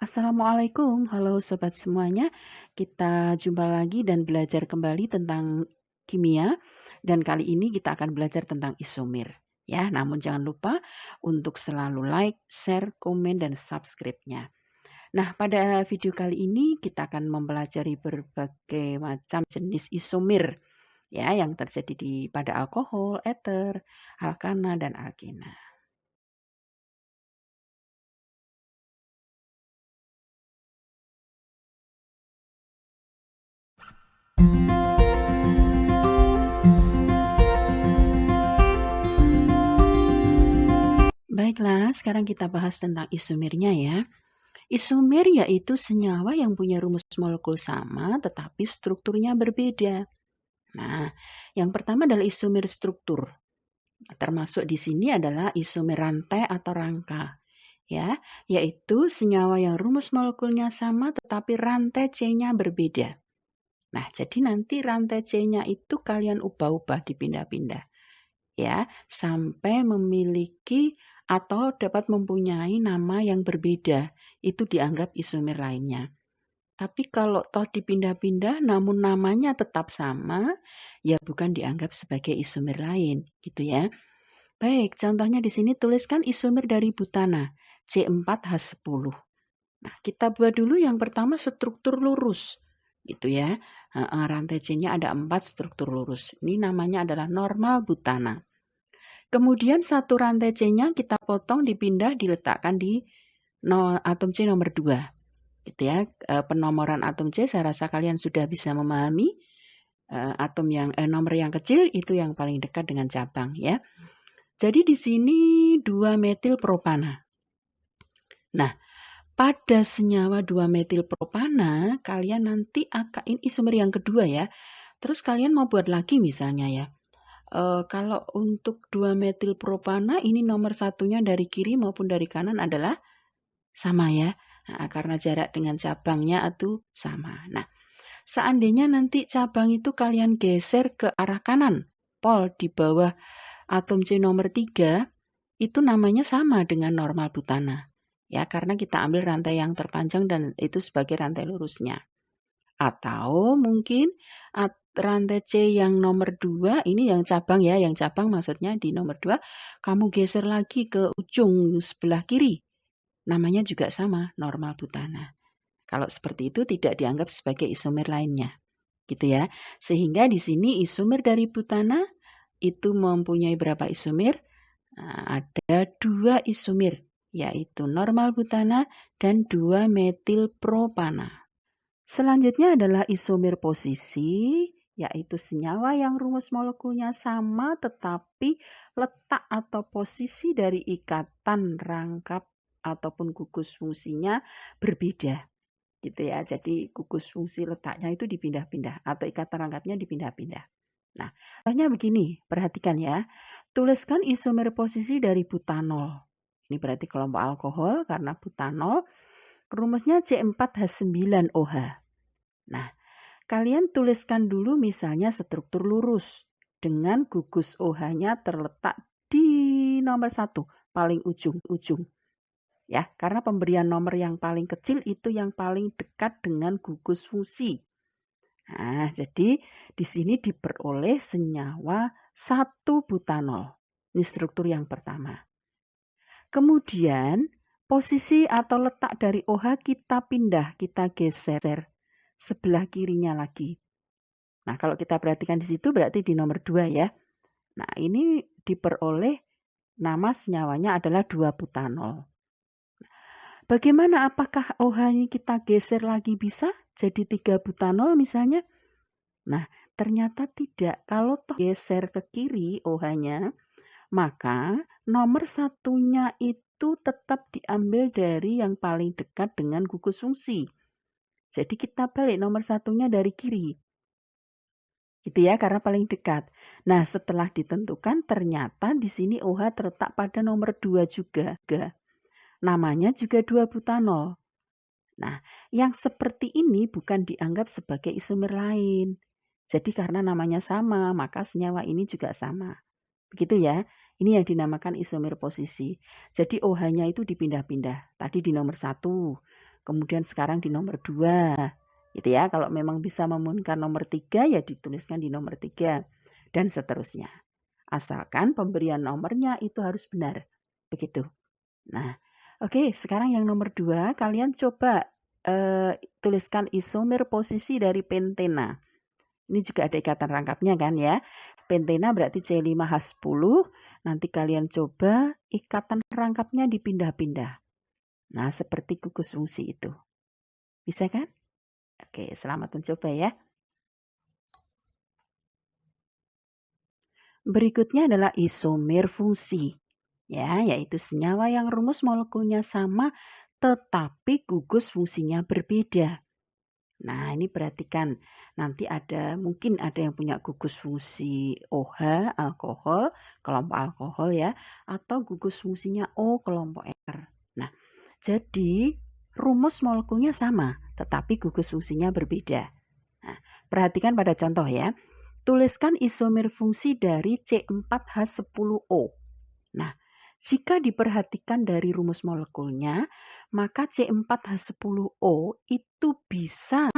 Assalamualaikum, halo sobat semuanya. Kita jumpa lagi dan belajar kembali tentang kimia dan kali ini kita akan belajar tentang isomer. Ya, namun jangan lupa untuk selalu like, share, komen dan subscribe-nya. Nah, pada video kali ini kita akan mempelajari berbagai macam jenis isomer ya yang terjadi pada alkohol, eter, alkana dan alkena. Baiklah, sekarang kita bahas tentang isomernya ya. Isomer yaitu senyawa yang punya rumus molekul sama tetapi strukturnya berbeda. Nah, yang pertama adalah isomer struktur. Termasuk di sini adalah isomer rantai atau rangka. Ya, yaitu senyawa yang rumus molekulnya sama tetapi rantai C-nya berbeda. Nah, jadi nanti rantai C-nya itu kalian ubah-ubah dipindah-pindah. Ya, sampai memiliki atau dapat mempunyai nama yang berbeda. Itu dianggap isomer lainnya. Tapi kalau toh dipindah-pindah namun namanya tetap sama, ya bukan dianggap sebagai isomer lain, gitu ya. Baik, contohnya di sini tuliskan isomer dari butana, C4H10. Nah, kita buat dulu yang pertama struktur lurus, gitu ya. Rantai C-nya ada 4 struktur lurus. Ini namanya adalah normal butana. Kemudian satu rantai C-nya kita potong, dipindah, diletakkan di atom C nomor 2. Gitu ya. Penomoran atom C saya rasa kalian sudah bisa memahami. Atom yang nomor yang kecil itu yang paling dekat dengan cabang ya. Jadi di sini 2 metil propana. Nah, pada senyawa 2 metil propana kalian nanti akain isomer yang kedua ya. Terus kalian mau buat lagi misalnya ya. Kalau untuk 2 metil propana ini nomor satunya dari kiri maupun dari kanan adalah sama ya. Nah, karena jarak dengan cabangnya itu sama. Nah, seandainya nanti cabang itu kalian geser ke arah kanan, pol di bawah atom C nomor 3, itu namanya sama dengan normal butana. Ya, karena kita ambil rantai yang terpanjang dan itu sebagai rantai lurusnya. Atau mungkin rantai C yang nomor 2, ini yang cabang ya, yang cabang maksudnya di nomor 2, kamu geser lagi ke ujung sebelah kiri. Namanya juga sama, normal butana. Kalau seperti itu tidak dianggap sebagai isomer lainnya. Gitu ya. Sehingga di sini isomer dari butana itu mempunyai berapa isomer? Nah, ada 2 isomer, yaitu normal butana dan 2 metil propana. Selanjutnya adalah isomer posisi, yaitu senyawa yang rumus molekulnya sama tetapi letak atau posisi dari ikatan rangkap ataupun gugus fungsinya berbeda. Gitu ya. Jadi gugus fungsi letaknya itu dipindah-pindah atau ikatan rangkapnya dipindah-pindah. Nah, contohnya begini, perhatikan ya. Tuliskan isomer posisi dari butanol. Ini berarti kelompok alkohol karena butanol rumusnya C4H9OH. Nah, kalian tuliskan dulu misalnya struktur lurus dengan gugus OH-nya terletak di nomor 1, paling ujung. Ya, karena pemberian nomor yang paling kecil itu yang paling dekat dengan gugus fungsi. Nah, jadi di sini diperoleh senyawa 1 butanol. Ini struktur yang pertama. Kemudian posisi atau letak dari OH kita pindah, kita geser sebelah kirinya lagi. Nah, kalau kita perhatikan di situ berarti di nomor 2 ya. Nah, ini diperoleh nama senyawanya adalah 2 butanol. Bagaimana, apakah OH ini kita geser lagi bisa jadi 3 butanol misalnya? Nah, ternyata tidak. Kalau toh geser ke kiri OH-nya, maka nomor satunya itu tetap diambil dari yang paling dekat dengan gugus fungsi. Jadi kita balik nomor satunya dari kiri. Gitu ya, karena paling dekat. Nah, setelah ditentukan ternyata di sini OH terletak pada nomor 2 juga. Namanya juga 2 butanol. Nah, yang seperti ini bukan dianggap sebagai isomer lain. Jadi karena namanya sama, maka senyawa ini juga sama. Begitu ya. Ini yang dinamakan isomer posisi. Jadi OH-nya itu dipindah-pindah. Tadi di nomor 1, kemudian sekarang di nomor 2. Gitu ya. Kalau memang bisa memungkinkan nomor 3 ya dituliskan di nomor 3 dan seterusnya. Asalkan pemberian nomornya itu harus benar. Begitu. Nah, oke, sekarang yang nomor 2 kalian coba tuliskan isomer posisi dari pentena. Ini juga ada ikatan rangkapnya kan ya. Pentena berarti C5H10. Nanti kalian coba ikatan rangkapnya dipindah-pindah. Nah, seperti gugus fungsi itu. Bisa kan? Oke, selamat mencoba ya. Berikutnya adalah isomer fungsi. Ya, yaitu senyawa yang rumus molekulnya sama tetapi gugus fungsinya berbeda. Nah, ini perhatikan. Nanti mungkin ada yang punya gugus fungsi OH, alkohol, kelompok alkohol ya, atau gugus fungsinya O, kelompok ester. Nah, jadi rumus molekulnya sama, tetapi gugus fungsinya berbeda. Nah, perhatikan pada contoh ya. Tuliskan isomer fungsi dari C4H10O. Nah, jika diperhatikan dari rumus molekulnya, maka C4H10O itu bisa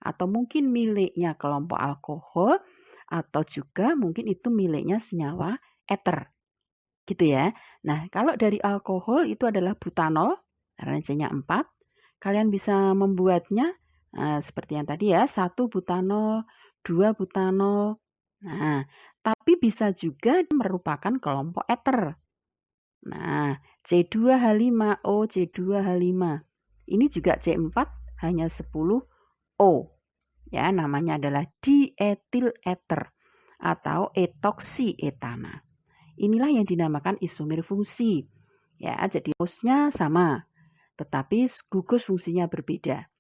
atau mungkin miliknya kelompok alkohol atau juga mungkin itu miliknya senyawa eter. Gitu ya. Nah, kalau dari alkohol itu adalah butanol, karena C-nya 4. Kalian bisa membuatnya seperti yang tadi ya, 1 butanol, 2 butanol. Nah, tapi bisa juga merupakan kelompok eter. Nah, C2H5O, C2H5. Ini juga C4 hanya 10O. Ya, namanya adalah dietil eter atau etoksietana. Inilah yang dinamakan isomer fungsi. Ya, jadi rumusnya sama, tetapi gugus fungsinya berbeda.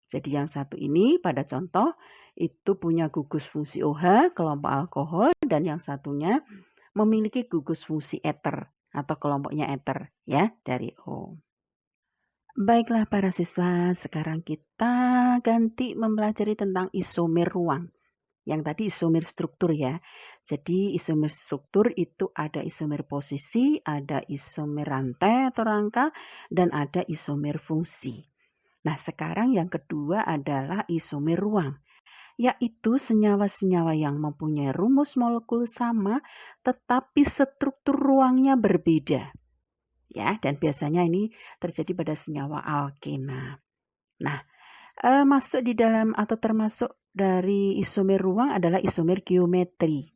Jadi yang satu ini pada contoh itu punya gugus fungsi OH, kelompok alkohol, dan yang satunya memiliki gugus fungsi eter atau kelompoknya eter ya dari O. Baiklah para siswa, sekarang kita ganti mempelajari tentang isomer ruang. Yang tadi isomer struktur ya. Jadi isomer struktur itu ada isomer posisi, ada isomer rantai atau rangka, dan ada isomer fungsi. Nah, sekarang yang kedua adalah isomer ruang, yaitu senyawa-senyawa yang mempunyai rumus molekul sama tetapi struktur ruangnya berbeda. Ya, dan biasanya ini terjadi pada senyawa alkena. Nah, masuk di dalam atau termasuk dari isomer ruang adalah isomer geometri.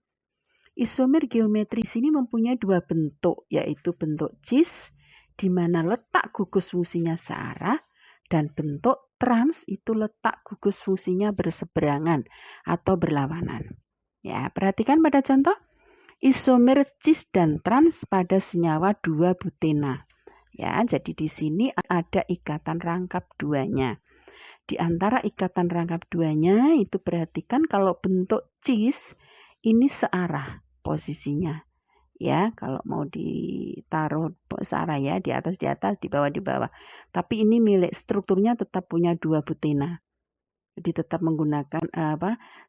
Isomer geometri sini mempunyai 2 bentuk, yaitu bentuk cis di mana letak gugus fungsinya searah dan bentuk trans itu letak gugus fungsinya berseberangan atau berlawanan. Ya, perhatikan pada contoh isomer cis dan trans pada senyawa 2-butena. Ya, jadi di sini ada ikatan rangkap duanya. Di antara ikatan rangkap duanya itu perhatikan kalau bentuk cis ini searah posisinya. Ya, kalau mau ditaruh searah ya, di atas, di bawah. Tapi ini milik strukturnya tetap punya 2-butena. Jadi tetap menggunakan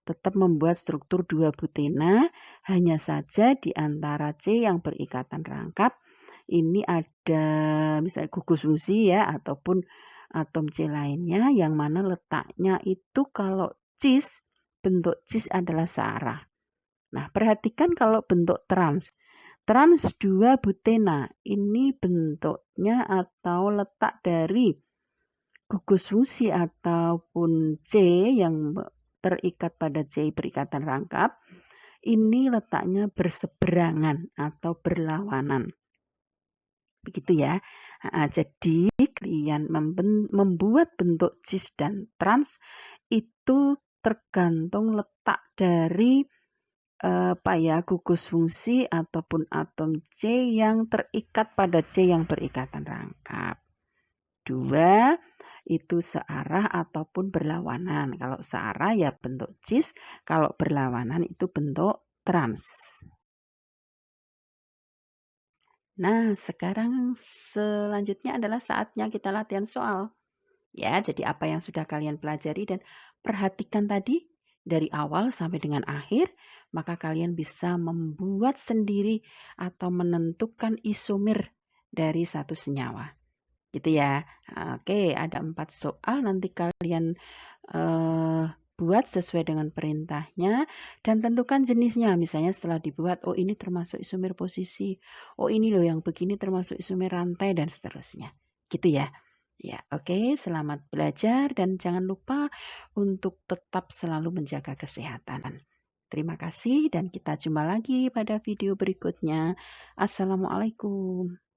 tetap membuat struktur 2-butena, hanya saja di antara C yang berikatan rangkap ini ada misalnya gugus fungsi ya ataupun atom C lainnya yang mana letaknya itu kalau cis, bentuk cis adalah searah. Nah, perhatikan kalau bentuk trans. Trans 2-butena ini bentuknya atau letak dari gugus fungsi ataupun C yang terikat pada C berikatan rangkap, ini letaknya berseberangan atau berlawanan. Begitu ya. Jadi kalian membuat bentuk cis dan trans itu tergantung letak dari gugus fungsi ataupun atom C yang terikat pada C yang berikatan rangkap. 2 itu searah ataupun berlawanan. Kalau searah ya bentuk cis, kalau berlawanan itu bentuk trans. Nah, sekarang selanjutnya adalah saatnya kita latihan soal. Ya, jadi apa yang sudah kalian pelajari dan perhatikan tadi dari awal sampai dengan akhir, maka kalian bisa membuat sendiri atau menentukan isomer dari satu senyawa. Gitu ya. Oke, ada 4 soal nanti kalian buat sesuai dengan perintahnya dan tentukan jenisnya. Misalnya setelah dibuat, oh ini termasuk isomer posisi, oh ini loh yang begini termasuk isomer rantai dan seterusnya. Gitu ya. Ya, oke, selamat belajar dan jangan lupa untuk tetap selalu menjaga kesehatan. Terima kasih dan kita jumpa lagi pada video berikutnya. Assalamualaikum.